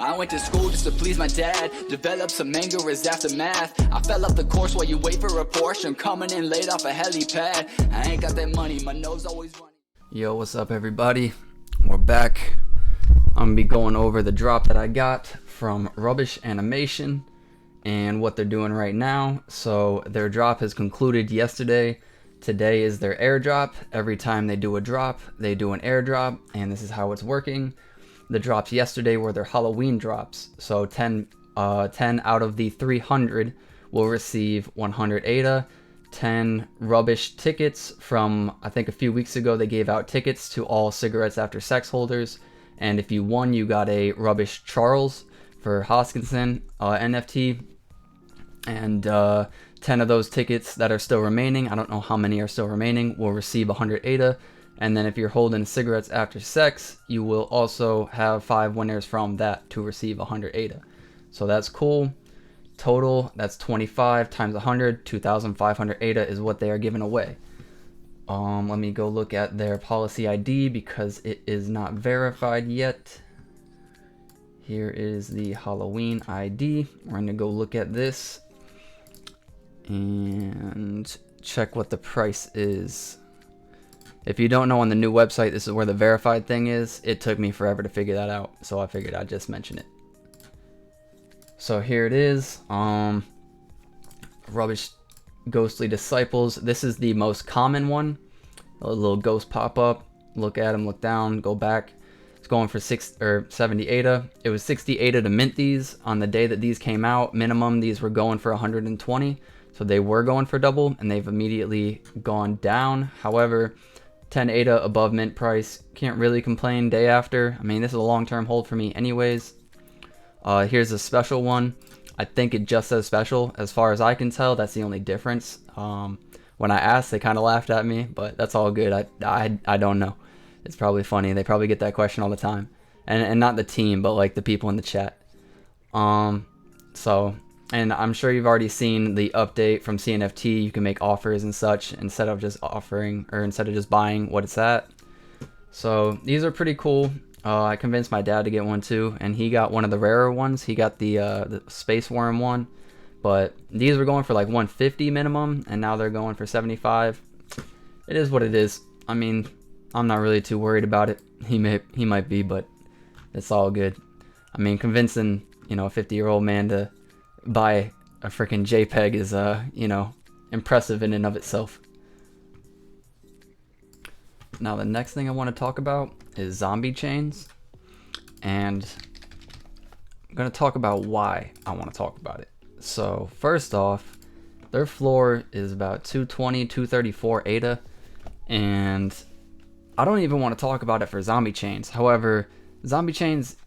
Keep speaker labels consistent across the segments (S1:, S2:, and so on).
S1: I went to school just to please my dad, developed some anger as aftermath. I fell off the course while you wait for a Porsche. I'm coming in late off a helipad. I ain't got that money, my nose always running.
S2: Yo, what's up everybody? We're back. I'm gonna be going over the drop that I got from Rubbish Animation and what they're doing right now. So their drop has concluded yesterday. Today is their airdrop. Every time they do a drop, they do an airdrop, and this is how it's working. The drops yesterday were their Halloween drops. So 10 out of the 300 will receive 100 ADA. 10 rubbish tickets from, I think a few weeks ago, they gave out tickets to all cigarettes after sex holders. And if you won, you got a rubbish Charles for Hoskinson NFT. And 10 of those tickets that are still remaining, I don't know how many are still remaining, will receive 100 ADA. And then if you're holding cigarettes after sex, you will also have 5 winners from that to receive 100 ADA. So that's cool. Total, that's 25 times 100, 2,500 ADA is what they are giving away. Let me go look at their policy ID because it is not verified yet. Here is the Halloween ID. We're going to go look at this and check what the price is. If you don't know, on the new website, this is where the verified thing is. It took me forever to figure that out, so I figured I'd just mention it. So here it is. Rubbish Ghostly Disciples. This is the most common one. A little ghost pop up. Look at them, look down, go back. It's going for 70 ADA. It was 60 ADA to mint these on the day that these came out. Minimum, these were going for 120. So they were going for double, and they've immediately gone down. However, 10 ADA above mint price. Can't really complain day after. I mean, this is a long-term hold for me anyways. Here's a special one. I think it just says special. As far as I can tell, that's the only difference. When I asked, they kind of laughed at me, but that's all good. I don't know. It's probably funny. They probably get that question all the time. And not the team, but like the people in the chat. And I'm sure you've already seen the update from CNFT. You can make offers and such instead of just buying what it's at. So these are pretty cool. I convinced my dad to get one too, and he got one of the rarer ones. He got the Space Worm one, but these were going for like 150 minimum, and now they're going for 75. It is what it is. I mean, I'm not really too worried about it. He might be, but it's all good. I mean, convincing a 50-year-old man to buy a freaking JPEG is impressive in and of itself. Now the next thing I want to talk about is zombie chains, and I'm going to talk about why I want to talk about it. So first off, their floor is about 220, 234 ADA, and I don't even want to talk about it for zombie chains. However, zombie chains,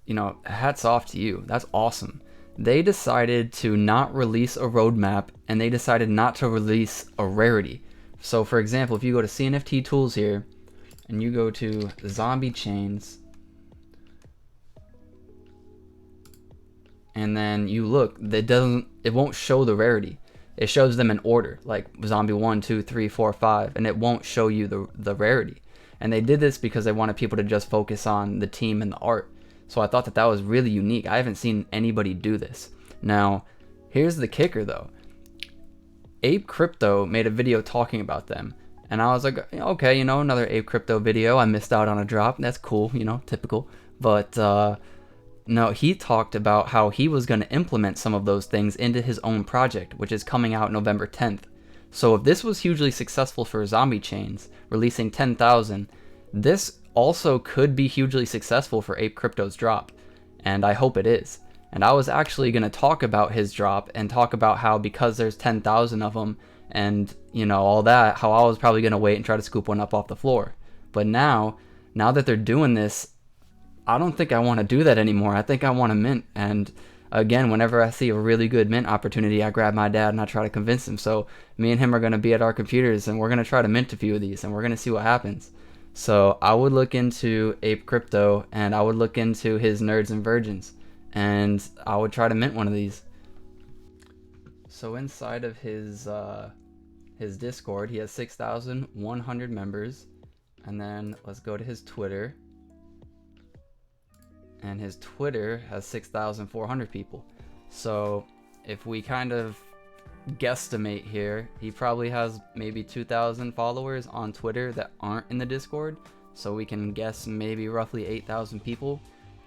S2: hats off to you. That's awesome. They decided to not release a roadmap, and they decided not to release a rarity. So for example, if you go to CNFT tools here, and you go to zombie chains, and then you look, it won't show the rarity. It shows them in order, like zombie 1, 2, 3, 4, 5, and it won't show you the rarity. And they did this because they wanted people to just focus on the team and the art. So I thought that was really unique. I haven't seen anybody do this. Now, here's the kicker though. Ape Crypto made a video talking about them. And I was like, okay, another Ape Crypto video. I missed out on a drop. That's cool, typical. But no, he talked about how he was going to implement some of those things into his own project, which is coming out November 10th. So if this was hugely successful for zombie chains, releasing 10,000, this also could be hugely successful for Ape Crypto's drop. And I hope it is. And I was actually going to talk about his drop and talk about how, because there's 10,000 of them, and all that, how I was probably going to wait and try to scoop one up off the floor. But now that they're doing this, I don't think I want to do that anymore. I think I want to mint. And again, whenever I see a really good mint opportunity, I grab my dad and I try to convince him. So me and him are going to be at our computers, and we're going to try to mint a few of these, and we're going to see what happens. So I would look into Ape Crypto, and I would look into his Nerds and Virgins, and I would try to mint one of these. So inside of his Discord, he has 6,100 members. And then let's go to his Twitter. and his Twitter has 6,400 people. So if we kind of guesstimate here, he probably has maybe 2,000 followers on Twitter that aren't in the Discord. So we can guess maybe roughly 8,000 people.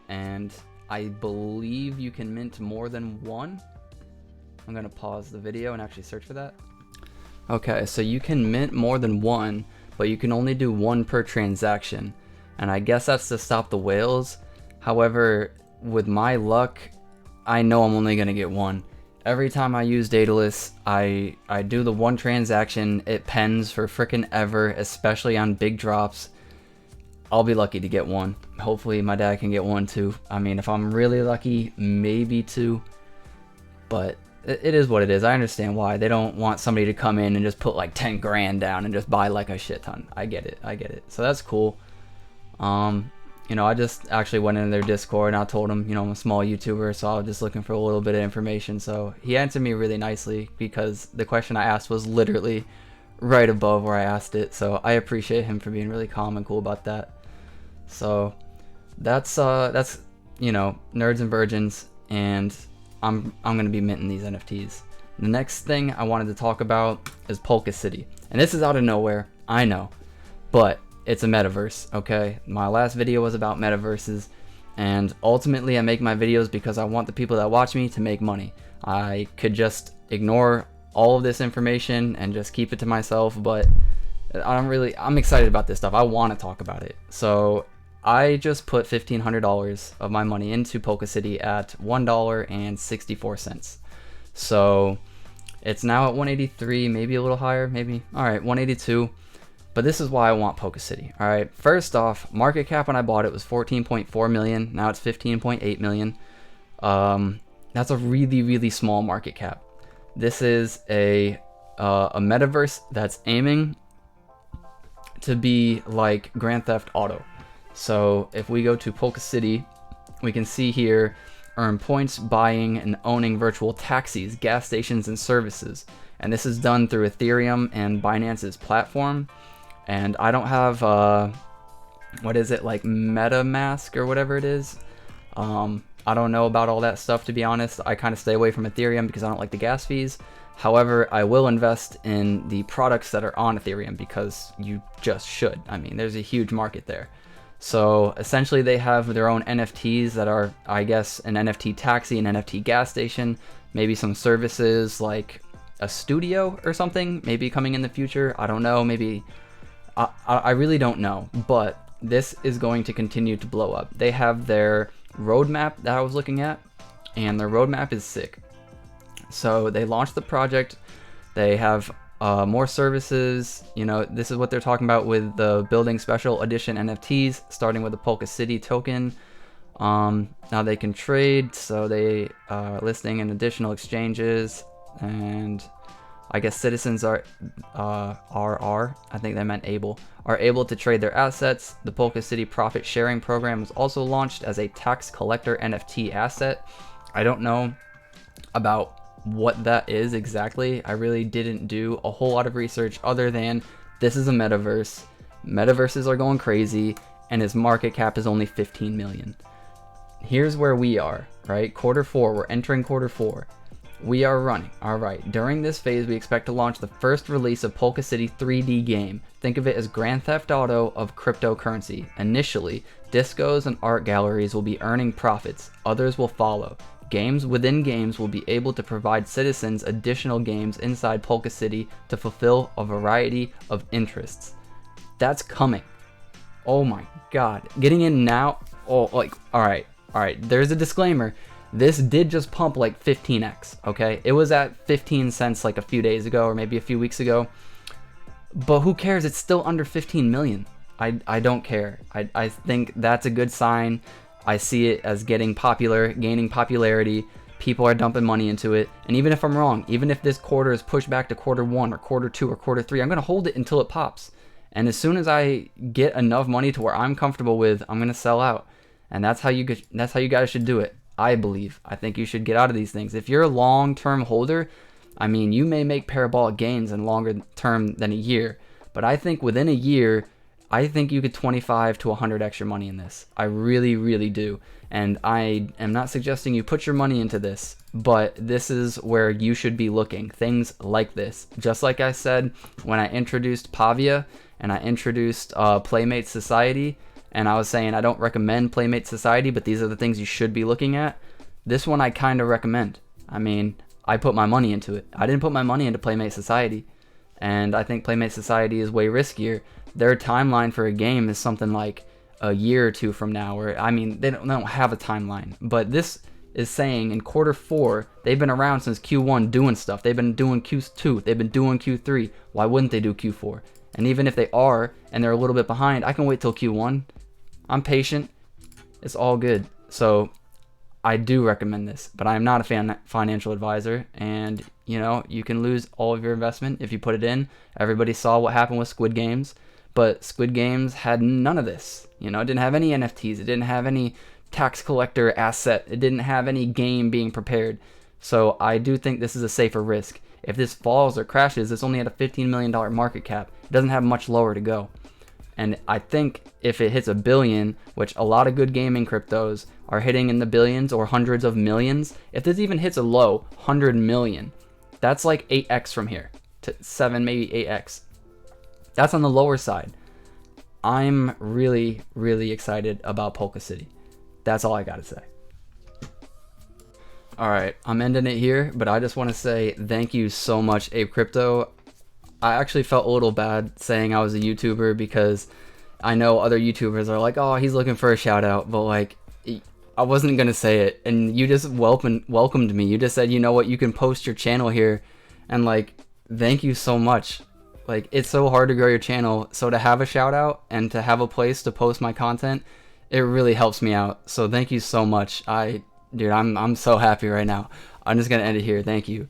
S2: And I believe you can mint more than one. I'm gonna pause the video and actually search for that. Okay, so you can mint more than one, but you can only do one per transaction. And I guess that's to stop the whales. However, with my luck, I know I'm only gonna get one. Every time I use Daedalus, I do the one transaction. It pens for frickin' ever, especially on big drops. I'll be lucky to get one. Hopefully my dad can get one too. I mean, if I'm really lucky, maybe two. But it is what it is. I understand why. They don't want somebody to come in and just put like 10 grand down and just buy like a shit ton. I get it. So that's cool. You know, I just actually went into their Discord and I told him, you know, I'm a small YouTuber, so I was just looking for a little bit of information. So he answered me really nicely because the question I asked was literally right above where I asked it. So I appreciate him for being really calm and cool about that. So that's you know, Nerds and Virgins, and I'm gonna be minting these NFTs. The next thing I wanted to talk about is Polkacity, and this is out of nowhere, I know, but it's a metaverse. Okay, my last video was about metaverses, and ultimately I make my videos because I want the people that watch me to make money. I could just ignore all of this information and just keep it to myself, but I'm excited about this stuff. I want to talk about it. So I just put $1,500 of my money into Polkacity at $1.64. So it's now at 183, maybe a little higher, maybe. All right, 182. But this is why I want Polkacity. All right, first off, market cap when I bought it was 14.4 million. Now it's 15.8 million. That's a really, really small market cap. This is a metaverse that's aiming to be like Grand Theft Auto. So if we go to Polkacity, we can see here, earn points buying and owning virtual taxis, gas stations, and services. And this is done through Ethereum and Binance's platform. And I don't have, what is it, like MetaMask or whatever it is. I don't know about all that stuff, to be honest. I kind of stay away from Ethereum because I don't like the gas fees. However, I will invest in the products that are on Ethereum because you just should. I mean, there's a huge market there. So essentially they have their own NFTs that are, I guess, an NFT taxi, an NFT gas station, maybe some services like a studio or something, maybe coming in the future. I don't know, maybe, I really don't know, but this is going to continue to blow up. They have their roadmap that I was looking at, and their roadmap is sick. So they launched the project, they have more services. You know, this is what they're talking about with the building special edition NFTs, starting with the Polkacity token. Now they can trade, so they listing in additional exchanges, and I guess citizens are I think they meant are able to trade their assets. The Polkacity profit sharing program was also launched as a tax collector NFT asset. I don't know about what that is exactly. I really didn't do a whole lot of research other than this is a metaverse. Metaverses are going crazy, and its market cap is only 15 million. Here's where we are, right? Quarter 4, we're entering quarter 4. We are running. All right. During this phase, we expect to launch the first release of Polkacity 3D game. Think of it as Grand Theft Auto of cryptocurrency. Initially, discos and art galleries will be earning profits. Others will follow. Games within games will be able to provide citizens additional games inside Polkacity to fulfill a variety of interests. That's coming. Oh my god. Getting in now. Oh, like, all right. There's a disclaimer. This did just pump like 15x, okay? It was at 15 cents like a few days ago or maybe a few weeks ago. But who cares? It's still under 15 million. I don't care. I think that's a good sign. I see it as getting popular, gaining popularity. People are dumping money into it. And even if I'm wrong, even if this quarter is pushed back to quarter 1 or quarter 2 or quarter 3, I'm going to hold it until it pops. And as soon as I get enough money to where I'm comfortable with, I'm going to sell out. And that's how you guys should do it. I believe. I think you should get out of these things. If you're a long-term holder, I mean, you may make parabolic gains in longer term than a year. But I think within a year, I think you could 25 to 100x your money in this. I really, really do. And I am not suggesting you put your money into this, but this is where you should be looking. Things like this. Just like I said when I introduced Pavia and I introduced Playmate Society, and I was saying I don't recommend Playmate Society, but these are the things you should be looking at. This one I kind of recommend. I mean, I put my money into it. I didn't put my money into Playmate Society, and I think Playmate Society is way riskier. Their timeline for a game is something like a year or two from now, or I mean, they don't have a timeline. But this is saying in Q4, they've been around since Q1 doing stuff. They've been doing Q2, they've been doing Q3. Why wouldn't they do Q4? And even if they are, and they're a little bit behind, I can wait till Q1. I'm patient. It's all good. So I do recommend this, but I am not a financial advisor, and you know, you can lose all of your investment if you put it in. Everybody saw what happened with Squid Games, but Squid Games had none of this. You know, it didn't have any NFTs, it didn't have any tax collector asset, it didn't have any game being prepared. So I do think this is a safer risk. If this falls or crashes, it's only at a $15 million market cap. It doesn't have much lower to go. And I think if it hits $1 billion, which a lot of good gaming cryptos are hitting in the billions or hundreds of millions, if this even hits a low 100 million, that's like 8x from here to 7, maybe 8x. That's on the lower side. I'm really, really excited about Polkacity. That's all I gotta say. Alright, I'm ending it here, but I just want to say thank you so much, Ape Crypto. I actually felt a little bad saying I was a YouTuber, because I know other YouTubers are like, oh, he's looking for a shout out, but like, I wasn't gonna say it, and you just welcomed me. You just said, you know what, you can post your channel here, and like, thank you so much. Like, it's so hard to grow your channel, so to have a shout out and to have a place to post my content, it really helps me out. So thank you so much. Dude, I'm so happy right now. I'm just gonna end it here. Thank you.